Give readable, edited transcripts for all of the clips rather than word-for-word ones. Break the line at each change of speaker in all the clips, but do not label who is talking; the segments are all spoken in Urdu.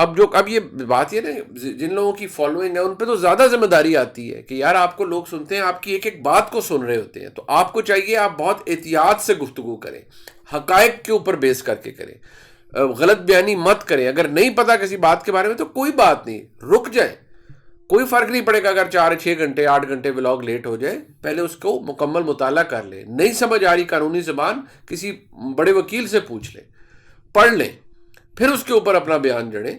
اب یہ بات یہ نا، جن لوگوں کی فالوئنگ ہے ان پہ تو زیادہ ذمہ داری آتی ہے کہ یار آپ کو لوگ سنتے ہیں، آپ کی ایک ایک بات کو سن رہے ہوتے ہیں، تو آپ کو چاہیے آپ بہت احتیاط سے گفتگو کریں، حقائق کے اوپر بیس کر کے کریں، غلط بیانی مت کریں. اگر نہیں پتا کسی بات کے بارے میں تو کوئی بات نہیں، رک جائیں، کوئی فرق نہیں پڑے گا اگر 4-6 گھنٹے 8 گھنٹے ولاگ لیٹ ہو جائے. پہلے اس کو مکمل مطالعہ کر لیں، نہیں سمجھ آ رہی قانونی زبان کسی بڑے وکیل سے پوچھ لیں، پڑھ لیں، پھر اس کے اوپر اپنا بیان جڑیں.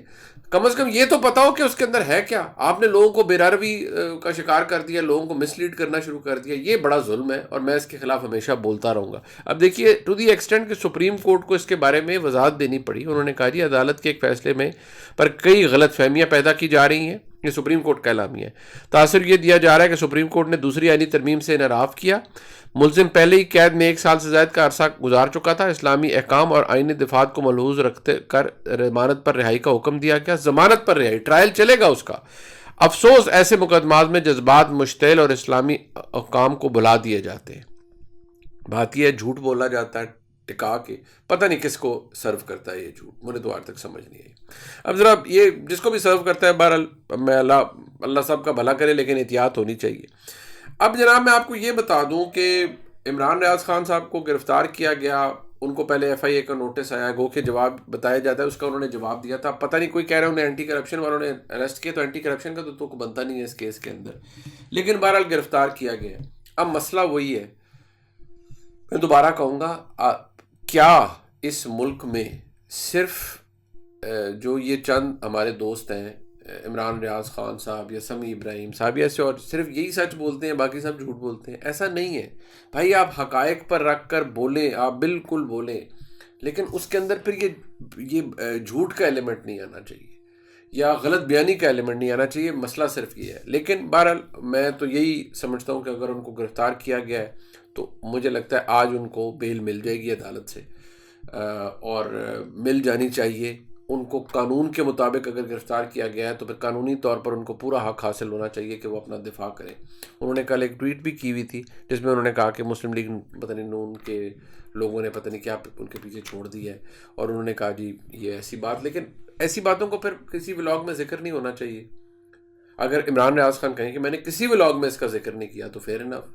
کم از کم یہ تو پتا ہو کہ اس کے اندر ہے کیا. آپ نے لوگوں کو بے روی کا شکار کر دیا، لوگوں کو مس لیڈ کرنا شروع کر دیا، یہ بڑا ظلم ہے اور میں اس کے خلاف ہمیشہ بولتا رہوں گا. اب دیکھیے ٹو دی ایکسٹینٹ کہ سپریم کورٹ کو اس کے بارے میں وضاحت دینی پڑی. انہوں نے کہا جی عدالت کے ایک فیصلے میں پر کئی غلط فہمیاں پیدا کی جا رہی ہیں، یہ سپریم کورٹ کا اعلامیہ ہے. تاثر یہ دیا جا رہا ہے کہ سپریم کورٹ نے دوسری آئینی ترمیم سے انحراف کیا. ملزم پہلے ہی قید میں 1 سال سے زائد کا عرصہ گزار چکا تھا. اسلامی احکام اور آئینی دفعات کو ملحوظ رکھتے کر ضمانت پر رہائی کا حکم دیا گیا. ضمانت پر رہائی، ٹرائل چلے گا اس کا. افسوس ایسے مقدمات میں جذبات مشتعل اور اسلامی احکام کو بھلا دیے جاتے ہیں. بات یہ ہے جھوٹ بولا جاتا ہے ٹکا کے، پتہ نہیں کس کو سرو کرتا ہے یہ جھوٹ، مجھے تو آج تک سمجھ نہیں آئی. اب ذرا یہ جس کو بھی سرو کرتا ہے، بہرحال میں اللہ سب کا بھلا کرے، لیکن احتیاط ہونی چاہیے. اب جناب میں آپ کو یہ بتا دوں کہ عمران ریاض خان صاحب کو گرفتار کیا گیا. ان کو پہلے ایف آئی اے کا نوٹس آیا، گو کہ جواب بتایا جاتا ہے، اس کا انہوں نے جواب دیا تھا. پتہ نہیں کوئی کہہ رہا ہے انہیں اینٹی کرپشن والوں نے اریسٹ کیا، تو اینٹی کرپشن کا تو بنتا نہیں ہے اس کیس کے اندر، لیکن بہرحال گرفتار کیا گیا. اب مسئلہ وہی ہے، میں دوبارہ کہوں گا، کیا اس ملک میں صرف جو یہ چند ہمارے دوست ہیں عمران ریاض خان صاحب یا سمیع ابراہیم صاحب یا ایسے اور صرف یہی سچ بولتے ہیں، باقی سب جھوٹ بولتے ہیں؟ ایسا نہیں ہے بھائی. آپ حقائق پر رکھ کر بولیں، آپ بالکل بولیں، لیکن اس کے اندر پھر یہ جھوٹ کا ایلیمنٹ نہیں آنا چاہیے یا غلط بیانی کا ایلیمنٹ نہیں آنا چاہیے. مسئلہ صرف یہ ہے. لیکن بہرحال میں تو یہی سمجھتا ہوں کہ اگر ان کو گرفتار کیا گیا ہے تو مجھے لگتا ہے آج ان کو بیل مل جائے گی عدالت سے، اور مل جانی چاہیے. ان کو قانون کے مطابق اگر گرفتار کیا گیا ہے تو پھر قانونی طور پر ان کو پورا حق حاصل ہونا چاہیے کہ وہ اپنا دفاع کریں. انہوں نے کل ایک ٹویٹ بھی کی ہوئی تھی جس میں انہوں نے کہا کہ مسلم لیگ پتہ نہیں نون کے لوگوں نے پتہ نہیں کیا ان کے پیچھے چھوڑ دی ہے، اور انہوں نے کہا جی یہ ایسی بات. لیکن ایسی باتوں کو پھر کسی ولاگ میں ذکر نہیں ہونا چاہیے. اگر عمران ریاض خان کہیں کہ میں نے کسی ولاگ میں اس کا ذکر نہیں کیا تو فیئر انف،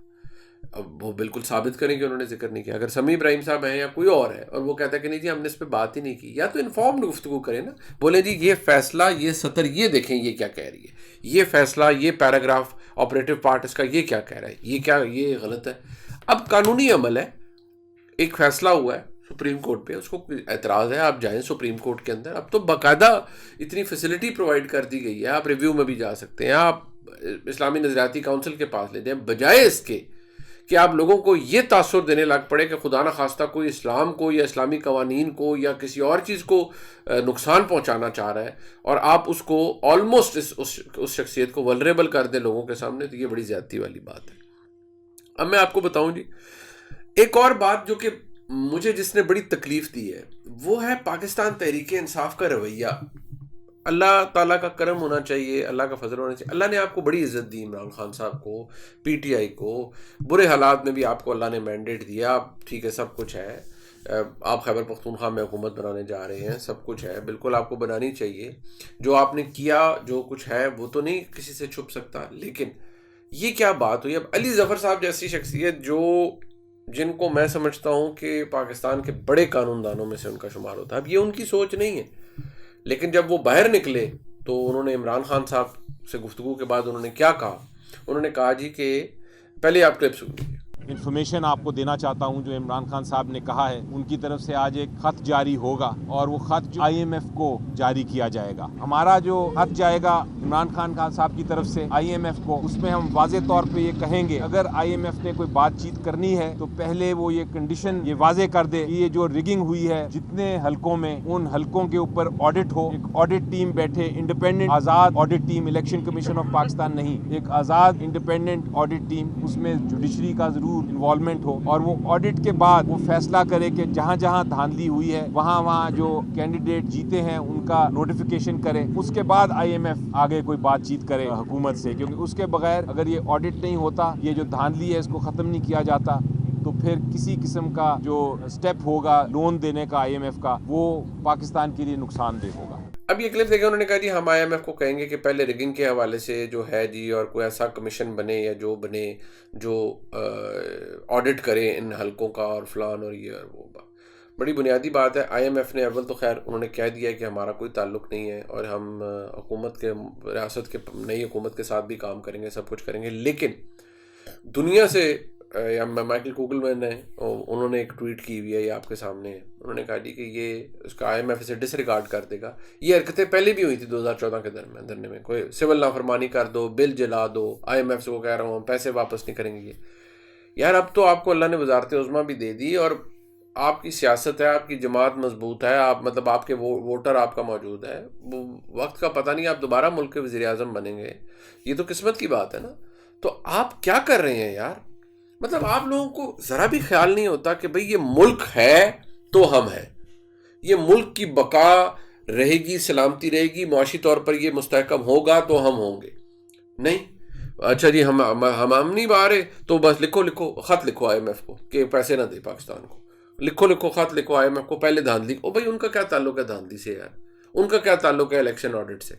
اب وہ بالکل ثابت کریں کہ انہوں نے ذکر نہیں کیا. اگر سمیع ابراہیم صاحب ہیں یا کوئی اور ہے اور وہ کہتا ہے کہ نہیں جی ہم نے اس پہ بات ہی نہیں کی، یا تو انفارمڈ گفتگو کریں نا، بولیں جی یہ فیصلہ، یہ سطر یہ دیکھیں یہ کیا کہہ رہی ہے، یہ فیصلہ، یہ پیراگراف آپریٹو پارٹ اس کا یہ کیا کہہ رہا ہے، یہ کیا یہ غلط ہے. اب قانونی عمل ہے، ایک فیصلہ ہوا ہے سپریم کورٹ پہ، اس کو اعتراض ہے، آپ جائیں سپریم کورٹ کے اندر. اب تو باقاعدہ اتنی فیسلٹی پرووائڈ کر دی گئی ہے، آپ ریویو میں بھی جا سکتے ہیں، آپ اسلامی نظریاتی کونسل کے پاس لے جائیں، بجائے اس کے کہ آپ لوگوں کو یہ تاثر دینے لگ پڑے کہ خدا نخواستہ کوئی اسلام کو یا اسلامی قوانین کو یا کسی اور چیز کو نقصان پہنچانا چاہ رہا ہے اور آپ اس کو آلموسٹ اس شخصیت کو ولریبل کر دیں لوگوں کے سامنے. تو یہ بڑی زیادتی والی بات ہے. اب میں آپ کو بتاؤں جی ایک اور بات جو کہ مجھے جس نے بڑی تکلیف دی ہے، وہ ہے پاکستان تحریک انصاف کا رویہ. اللہ تعالیٰ کا کرم ہونا چاہیے، اللہ کا فضل ہونا چاہیے. اللہ نے آپ کو بڑی عزت دی، عمران خان صاحب کو، پی ٹی آئی کو، برے حالات میں بھی آپ کو اللہ نے مینڈیٹ دیا. آپ ٹھیک ہے، سب کچھ ہے، آپ خیبر پختونخوا میں حکومت بنانے جا رہے ہیں، سب کچھ ہے، بالکل آپ کو بنانی چاہیے. جو آپ نے کیا جو کچھ ہے وہ تو نہیں کسی سے چھپ سکتا. لیکن یہ کیا بات ہوئی؟ اب علی ظفر صاحب جیسی شخصیت جن کو میں سمجھتا ہوں کہ پاکستان کے بڑے قانون دانوں میں سے ان کا شمار ہوتا ہے، اب یہ ان کی سوچ نہیں ہے. لیکن جب وہ باہر نکلے تو انہوں نے عمران خان صاحب سے گفتگو کے بعد انہوں نے کیا کہا؟ انہوں نے کہا جی کہ پہلے آپ کلپ سنیے.
انفارمیشن آپ کو دینا چاہتا ہوں جو عمران خان صاحب نے کہا ہے، ان کی طرف سے آج ایک خط جاری ہوگا اور وہ خط جو آئی ایم ایف کو جاری کیا جائے گا. ہمارا جو خط جائے گا عمران خان صاحب کی طرف سے آئی ایم ایف کو، اس میں ہم واضح طور پہ یہ کہیں گے اگر آئی ایم ایف نے کوئی بات چیت کرنی ہے تو پہلے وہ یہ کنڈیشن یہ واضح کر دے کہ یہ جو ریگنگ ہوئی ہے جتنے حلقوں میں، ان حلقوں کے اوپر آڈٹ ہو، ایک آڈٹ ٹیم بیٹھے، independent Azad audit team, election commission of Pakistan نہیں، ایک آزاد انڈیپینڈنٹ آڈٹ ٹیم، اس میں جوڈیشری کا ضرور انوالومنٹ ہو، اور وہ آڈٹ کے بعد وہ فیصلہ کرے کہ جہاں جہاں دھاندلی ہوئی ہے وہاں جو کینڈیڈیٹ جیتے ہیں ان کا نوٹیفیکیشن کرے. اس کے بعد آئی ایم ایف آگے کوئی بات چیت کرے حکومت سے، کیونکہ اس کے بغیر اگر یہ آڈٹ نہیں ہوتا، یہ جو دھاندلی ہے اس کو ختم نہیں کیا جاتا، تو پھر کسی قسم کا جو سٹیپ ہوگا لون دینے کا IMF کا وہ پاکستان کے لیے نقصان دہ ہوگا.
اب یہ کلپ دیکھیں, انہوں نے کہا جی ہم IMF کو کہیں گے کہ پہلے ریگنگ کے حوالے سے جو ہے جی, اور کوئی ایسا کمیشن بنے یا جو بنے جو آڈٹ کرے ان حلقوں کا اور فلان اور یہ اور وہ. بڑی بنیادی بات ہے. IMF نے اول تو خیر انہوں نے کہہ دیا ہے کہ ہمارا کوئی تعلق نہیں ہے اور ہم حکومت کے ریاست کے نئی حکومت کے ساتھ بھی کام کریں گے, سب کچھ کریں گے. لیکن دنیا سے یا مائیکل کوگلمین نے انہوں نے ایک ٹویٹ کی ہوئی ہے, یہ آپ کے سامنے ہے. انہوں نے کہا جی کہ یہ اس کا IMF اسے ڈس ریگارڈ کر دے گا. یہ حرکتیں پہلے بھی ہوئی تھی 2014 کے درمیان میں, کوئی سول نافرمانی کر دو, بل جلا دو, IMF سے وہ کہہ رہا ہوں ہم پیسے واپس نہیں کریں گے. یار اب تو آپ کو اللہ نے وزارت عظمیٰ بھی دے دی اور آپ کی سیاست ہے, آپ کی جماعت مضبوط ہے, آپ مطلب آپ کے ووٹر آپ کا موجود ہے. وقت کا پتہ نہیں آپ دوبارہ ملک کے وزیر اعظم بنیں گے, یہ تو قسمت کی بات ہے نا. تو آپ کیا کر رہے ہیں یار؟ مطلب آپ لوگوں کو ذرا بھی خیال نہیں ہوتا کہ بھئی یہ ملک ہے تو ہم ہیں, یہ ملک کی بقا رہے گی, سلامتی رہے گی, معاشی طور پر یہ مستحکم ہوگا تو ہم ہوں گے. نہیں, اچھا جی ہم نہیں بارے تو بس لکھو خط لکھو IMF کو کہ پیسے نہ دے پاکستان کو, لکھو خط لکھو IMF کو, پہلے دھاندلی. او بھائی ان کا کیا تعلق ہے دھاندلی سے یار؟ ان کا کیا تعلق ہے الیکشن آڈٹ سے؟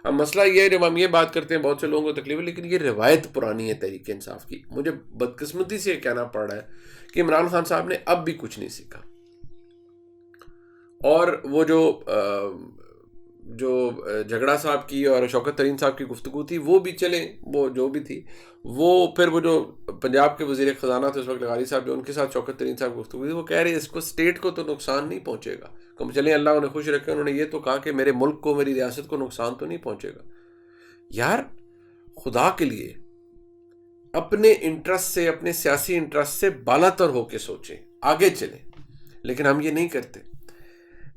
اب مسئلہ یہ ہے, جب ہم یہ بات کرتے ہیں بہت سے لوگوں کو تکلیف ہے, لیکن یہ روایت پرانی ہے تحریک انصاف کی. مجھے بدقسمتی سے یہ کہنا پڑ رہا ہے کہ عمران خان صاحب نے اب بھی کچھ نہیں سیکھا. اور وہ جو جھگڑا صاحب کی اور شوکت ترین صاحب کی گفتگو تھی وہ بھی چلیں, وہ جو بھی تھی وہ پھر وہ جو پنجاب کے وزیر خزانہ تھے اس وقت لغاری صاحب, جو ان کے ساتھ شوکت ترین صاحب گفتگو تھی, وہ کہہ رہے اس کو اسٹیٹ کو تو نقصان نہیں پہنچے گا. کم چلیں اللہ انہیں خوش رکھے, انہوں نے یہ تو کہا کہ میرے ملک کو, میری ریاست کو نقصان تو نہیں پہنچے گا. یار خدا کے لیے اپنے انٹرسٹ سے, اپنے سیاسی انٹرسٹ سے بالا تر ہو کے سوچیں, آگے چلیں. لیکن ہم یہ نہیں کرتے,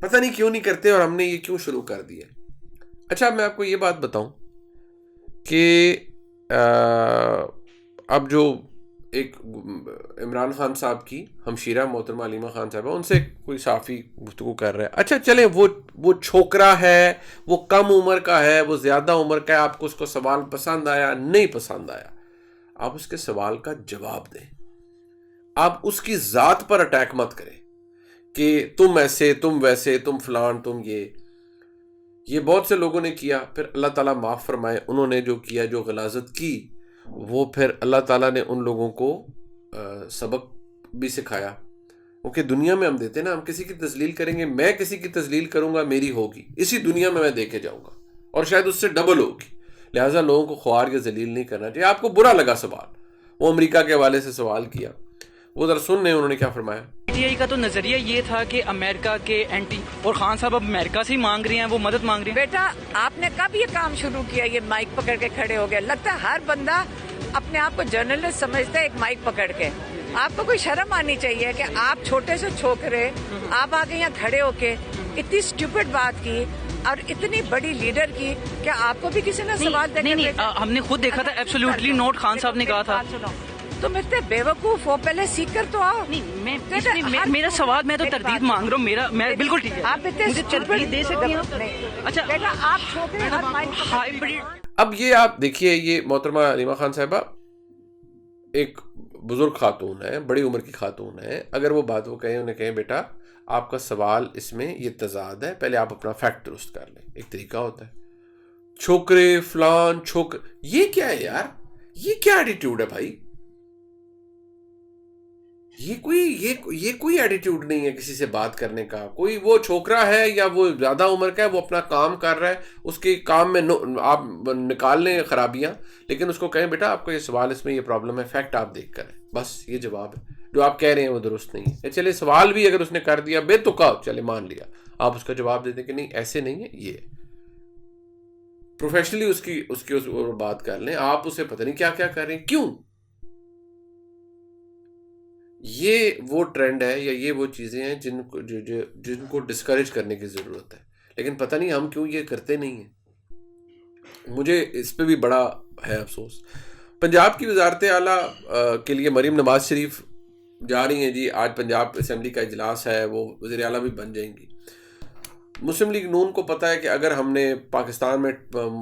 پتہ نہیں کیوں نہیں کرتے, اور ہم نے یہ کیوں شروع کر دیا. اچھا میں آپ کو یہ بات بتاؤں کہ اب جو ایک عمران خان صاحب کی ہمشیرہ محترمہ علیمہ خان صاحبہ, ان سے کوئی صحافی گفتگو کر رہا ہے. اچھا چلیں وہ چھوکرا ہے, وہ کم عمر کا ہے, وہ زیادہ عمر کا ہے, آپ کو اس کو سوال پسند آیا نہیں پسند آیا, آپ اس کے سوال کا جواب دیں. آپ اس کی ذات پر اٹیک مت کریں کہ تم ایسے, تم ویسے, تم فلان, تم یہ بہت سے لوگوں نے کیا. پھر اللہ تعالیٰ معاف فرمائے, انہوں نے جو کیا, جو غلاظت کی, وہ پھر اللہ تعالیٰ نے ان لوگوں کو سبق بھی سکھایا. کیونکہ دنیا میں ہم دیتے ہیں نا, ہم کسی کی تذلیل کریں گے, میں کسی کی تذلیل کروں گا, میری ہوگی اسی دنیا میں دے کے جاؤں گا, اور شاید اس سے ڈبل ہوگی. لہٰذا لوگوں کو خوار یا ذلیل نہیں کرنا چاہیے. آپ کو برا لگا سوال, وہ امریکہ کے حوالے سے سوال کیا, وہ ذرا سن لیں انہوں نے کیا فرمایا.
PTI کا تو نظریہ یہ تھا کہ امریکہ کے اینٹی, اور خان صاحب اب امریکہ سے ہی مانگ رہے ہیں, وہ مدد مانگ رہے ہیں.
بیٹا آپ نے کب یہ کام شروع کیا, یہ مائک پکڑ کے کھڑے ہو گئے؟ لگتا ہے ہر بندہ اپنے آپ کو جرنلسٹ سمجھتا ہے ایک مائک پکڑ کے. آپ کو کوئی شرم آنی چاہیے کہ آپ چھوٹے سے چھوکرے آپ آگے یہاں کھڑے ہو کے اتنی اسٹوپڈ بات کی اور اتنی بڑی لیڈر کی, کہ آپ کو بھی کسی نے سوال
نہیں, ہم نے خود دیکھا تھا, ایبسولوٹلی نوٹ خان صاحب نے کہا تھا.
تو میرے بیوقوف ہو, پہلے سیکھ کر تو آؤ.
میرا سوال, میں تو تردید مانگ رہا ہوں, میں بالکل ٹھیک ہے,
آپ اتنے
تردید دے سکتی ہیں. اچھا
بیٹا آپ چھوٹے ہر مائک
ہائیبریڈ.
اب یہ آپ دیکھیے, یہ محترمہ علیمہ خان صاحبہ ایک بزرگ خاتون ہے, بڑی عمر کی خاتون ہے. اگر وہ بات وہ کہیں, انہیں کہیں بیٹا آپ کا سوال اس میں یہ تضاد ہے, پہلے آپ اپنا فیکٹ درست کر لیں. ایک طریقہ ہوتا ہے, چھوکرے فلان یہ کیا ہے یار, یہ کیا ایٹیٹیوڈ ہے بھائی؟ یہ کوئی ایٹیٹیوڈ نہیں ہے کسی سے بات کرنے کا. کوئی وہ چھوکرا ہے یا وہ زیادہ عمر کا ہے, وہ اپنا کام کر رہا ہے, اس کے کام میں آپ نکال لیں خرابیاں, لیکن اس کو کہیں بیٹا آپ کا یہ سوال, اس میں یہ پرابلم ہے, فیکٹ آپ دیکھ کر, بس یہ جواب ہے. جو آپ کہہ رہے ہیں وہ درست نہیں ہے. چلے سوال بھی اگر اس نے کر دیا بے تکا, چلے مان لیا, آپ اس کا جواب دے دیں کہ نہیں ایسے نہیں ہے, یہ پروفیشنلی اس کی بات کر لیں. آپ اسے پتہ نہیں کیا کیا کر رہے ہیں, کیوں؟ یہ وہ ٹرینڈ ہے یا یہ وہ چیزیں ہیں جن کو ڈسکریج کرنے کی ضرورت ہے, لیکن پتہ نہیں ہم کیوں یہ کرتے نہیں ہیں. مجھے اس پہ بھی بڑا ہے افسوس. پنجاب کی وزارت اعلیٰ کے لیے مریم نواز شریف جا رہی ہیں جی, آج پنجاب اسمبلی کا اجلاس ہے, وہ وزیر اعلیٰ بھی بن جائیں گی. مسلم لیگ نون کو پتہ ہے کہ اگر ہم نے پاکستان میں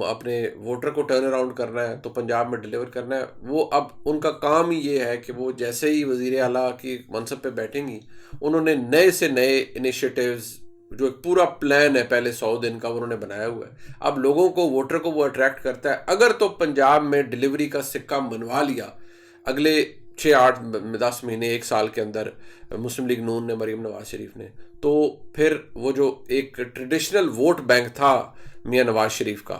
اپنے ووٹر کو ٹرن اراؤنڈ کرنا ہے تو پنجاب میں ڈیلیور کرنا ہے. وہ اب ان کا کام ہی یہ ہے کہ وہ جیسے ہی وزیر اعلیٰ کی منصب پہ بیٹھیں گی انہوں نے نئے سے نئے انیشیٹیوز جو ایک پورا پلان ہے پہلے 100 دن کا انہوں نے بنایا ہوا ہے. اب لوگوں کو ووٹر کو وہ اٹریکٹ کرتا ہے. اگر تو پنجاب میں ڈیلیوری کا سکہ منوا لیا اگلے 6-8-10 مہینے 1 سال کے اندر مسلم لیگ نون نے, مریم نواز شریف نے, تو پھر وہ جو ایک ٹریڈیشنل ووٹ بینک تھا میاں نواز شریف کا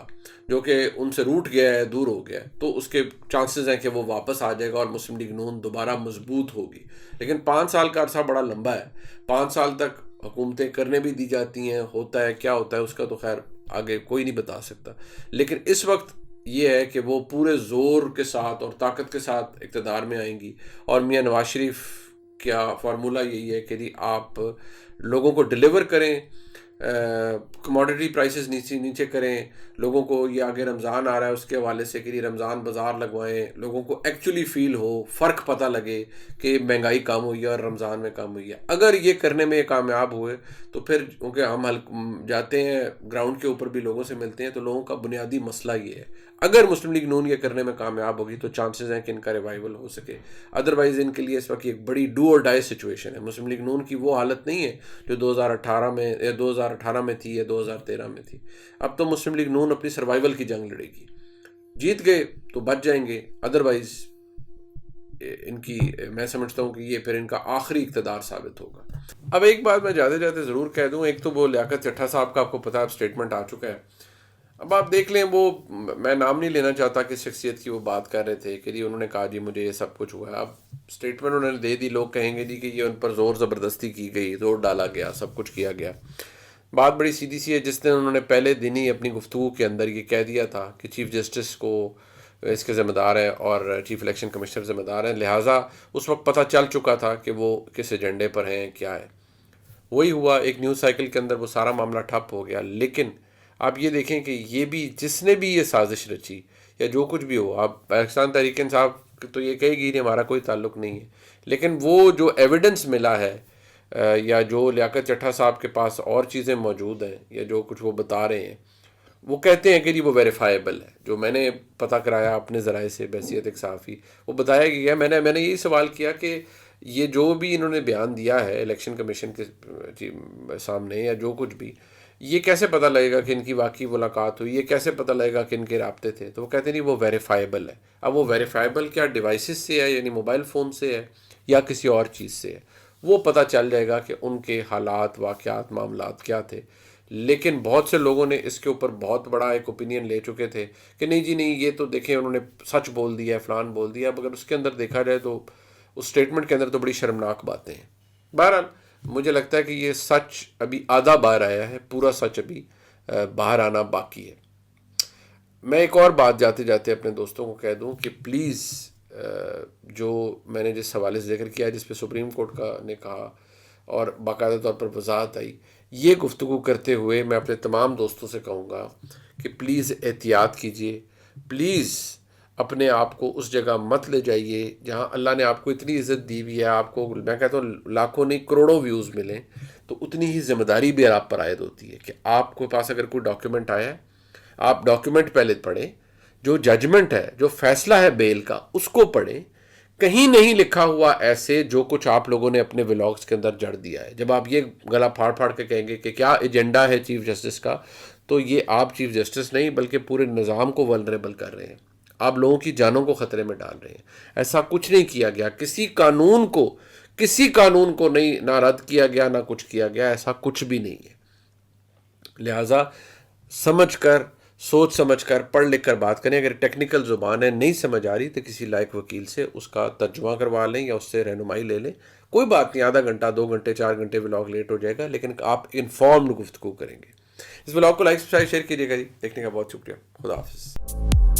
جو کہ ان سے روٹ گیا ہے, دور ہو گیا ہے, تو اس کے چانسز ہیں کہ وہ واپس آ جائے گا اور مسلم لیگ نون دوبارہ مضبوط ہوگی. لیکن 5 سال کا عرصہ بڑا لمبا ہے. 5 سال تک حکومتیں کرنے بھی دی جاتی ہیں, ہوتا ہے کیا ہوتا ہے اس کا تو خیر آگے کوئی نہیں بتا سکتا. لیکن اس وقت یہ ہے کہ وہ پورے زور کے ساتھ اور طاقت کے ساتھ اقتدار میں آئیں گی, اور میاں نواز شریف کا فارمولہ یہی ہے کہ جی آپ لوگوں کو ڈیلیور کریں, کموڈٹی پرائسز نیچے کریں, لوگوں کو یہ آگے رمضان آ رہا ہے اس کے حوالے سے کہ رمضان بازار لگوائیں, لوگوں کو ایکچولی فیل ہو, فرق پتہ لگے کہ مہنگائی کم ہوئی ہے اور رمضان میں کم ہوئی ہے. اگر یہ کرنے میں کامیاب ہوئے تو پھر کیونکہ ہم جاتے ہیں گراؤنڈ کے اوپر بھی لوگوں سے ملتے ہیں, تو لوگوں کا بنیادی مسئلہ یہ ہے اگر مسلم لیگ نون یہ کرنے میں کامیاب ہوگی تو چانسز ہیں کہ ان کا ریوائول ہو سکے. ادروائز ان کے لیے اس وقت ایک بڑی ڈو اور ڈائی سچویشن ہے. مسلم لیگ نون کی وہ حالت نہیں ہے جو 2018 میں یا 2018 میں تھی یا 2013 میں تھی. اب تو مسلم لیگ نون اپنی سروائیول کی جنگ لڑے گی. جیت گئے تو بچ جائیں گے, ادروائز ان کی میں سمجھتا ہوں کہ یہ پھر ان کا آخری اقتدار ثابت ہوگا. اب ایک بات میں جاتے جاتے ضرور کہہ دوں, ایک تو وہ لیاقت چٹھا صاحب کا آپ کو پتہ ہے اسٹیٹمنٹ آ چکا ہے. اب آپ دیکھ لیں, وہ میں نام نہیں لینا چاہتا کہ شخصیت کی وہ بات کر رہے تھے کہ جی انہوں نے کہا جی مجھے یہ سب کچھ ہوا ہے. اب اسٹیٹمنٹ انہوں نے دے دی, لوگ کہیں گے جی کہ یہ ان پر زور زبردستی کی گئی, زور ڈالا گیا, سب کچھ کیا گیا. بات بڑی سیدھی سی ہے. جس دن انہوں نے پہلے دن ہی اپنی گفتگو کے اندر یہ کہہ دیا تھا کہ چیف جسٹس کو اس کے ذمہ دار ہیں اور چیف الیکشن کمشنر ذمہ دار ہیں, لہٰذا اس وقت پتہ چل چکا تھا کہ وہ کس ایجنڈے پر ہیں, کیا ہے. وہی ہوا, ایک نیوز سائیکل کے اندر وہ سارا معاملہ ٹھپ ہو گیا. لیکن آپ یہ دیکھیں کہ یہ بھی جس نے بھی یہ سازش رچی یا جو کچھ بھی ہو, آپ پاکستان تحریک انصاف تو یہ کہے گی نہیں ہمارا کوئی تعلق نہیں ہے, لیکن وہ جو ایویڈنس ملا ہے یا جو لیاقت چٹھا صاحب کے پاس اور چیزیں موجود ہیں یا جو کچھ وہ بتا رہے ہیں, وہ کہتے ہیں کہ جی وہ ویریفائیبل ہے. جو میں نے پتہ کرایا اپنے ذرائع سے بحیثیت ایک صحافی, وہ بتایا گیا. میں نے یہی سوال کیا کہ یہ جو بھی انہوں نے بیان دیا ہے الیکشن کمیشن کے سامنے یا جو کچھ بھی, یہ کیسے پتہ لگے گا کہ ان کی واقعی ملاقات ہوئی, یہ کیسے پتہ لگے گا کہ ان کے رابطے تھے. تو وہ کہتے ہیں نہیں وہ ویریفائیبل ہے. اب وہ ویریفائیبل کیا ڈیوائسز سے ہے, یعنی موبائل فون سے ہے یا کسی اور چیز سے ہے, وہ پتہ چل جائے گا کہ ان کے حالات, واقعات, معاملات کیا تھے. لیکن بہت سے لوگوں نے اس کے اوپر بہت بڑا ایک اوپینین لے چکے تھے کہ نہیں جی نہیں, یہ تو دیکھیں انہوں نے سچ بول دیا ہے, فلان بول دیا. اب اگر اس کے اندر دیکھا جائے تو اس اسٹیٹمنٹ کے اندر تو بڑی شرمناک باتیں ہیں. بہرحال مجھے لگتا ہے کہ یہ سچ ابھی آدھا باہر آیا ہے, پورا سچ ابھی باہر آنا باقی ہے. میں ایک اور بات جاتے جاتے اپنے دوستوں کو کہہ دوں کہ پلیز جو میں نے جس حوالے سے ذکر کیا جس پہ سپریم کورٹ کا نے کہا اور باقاعدہ طور پر وضاحت آئی, یہ گفتگو کرتے ہوئے میں اپنے تمام دوستوں سے کہوں گا کہ پلیز احتیاط کیجئے. پلیز اپنے آپ کو اس جگہ مت لے جائیے جہاں اللہ نے آپ کو اتنی عزت دی ہوئی ہے. آپ کو میں کہتا ہوں لاکھوں نہیں کروڑوں ویوز ملیں تو اتنی ہی ذمہ داری بھی آپ پر عائد ہوتی ہے کہ آپ کے پاس اگر کوئی ڈاکیومنٹ آیا ہے, آپ ڈاکیومنٹ پہلے پڑھیں, جو ججمنٹ ہے, جو فیصلہ ہے بیل کا, اس کو پڑھیں. کہیں نہیں لکھا ہوا ایسے جو کچھ آپ لوگوں نے اپنے ولاگس کے اندر جڑ دیا ہے. جب آپ یہ گلا پھاڑ پھاڑ کے کہیں گے کہ کیا ایجنڈا ہے چیف جسٹس کا, تو یہ آپ چیف جسٹس نہیں بلکہ پورے نظام کو ولنریبل کر رہے ہیں, آپ لوگوں کی جانوں کو خطرے میں ڈال رہے ہیں. ایسا کچھ نہیں کیا گیا, کسی قانون کو نہیں نہ رد کیا گیا نہ کچھ کیا گیا, ایسا کچھ بھی نہیں ہے. لہٰذا سمجھ کر, سوچ سمجھ کر, پڑھ لکھ کر بات کریں. اگر ٹیکنیکل زبان ہے نہیں سمجھ آ رہی تو کسی لائق وکیل سے اس کا ترجمہ کروا لیں یا اس سے رہنمائی لے لیں. کوئی بات نہیں, آدھا گھنٹہ 2 گھنٹے 4 گھنٹے ولاگ لیٹ ہو جائے گا, لیکن آپ انفارمڈ گفتگو کریں گے. اس ولاگ کو لائک سبسکرائب شیئر کیجیے گا. دیکھنے کا بہت شکریہ. خدا حافظ.